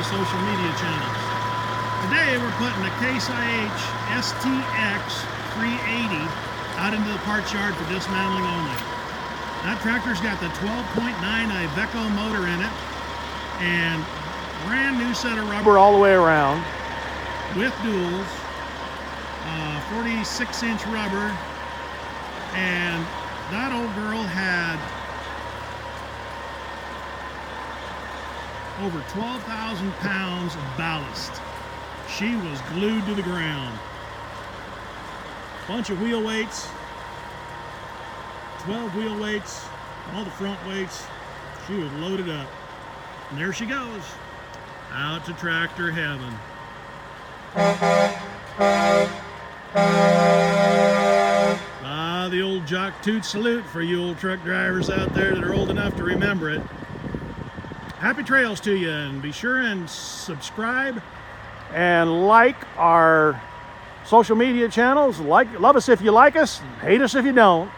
social media channels. Today we're putting a Case IH STX380 out into the parts yard for dismantling only. That tractor's got the 12.9 Iveco motor in it and brand new set of rubber all the way around with duals, 46-inch rubber, and that old girl had over 12,000 pounds of ballast. She was glued to the ground. Bunch of wheel weights, 12 wheel weights, all the front weights. She was loaded up. And there she goes, out to tractor heaven. Ah, the old jock toot salute for you old truck drivers out there that are old enough to remember it. Happy trails to you, and be sure and subscribe and like our social media channels. Love us if you like us, hate us if you don't.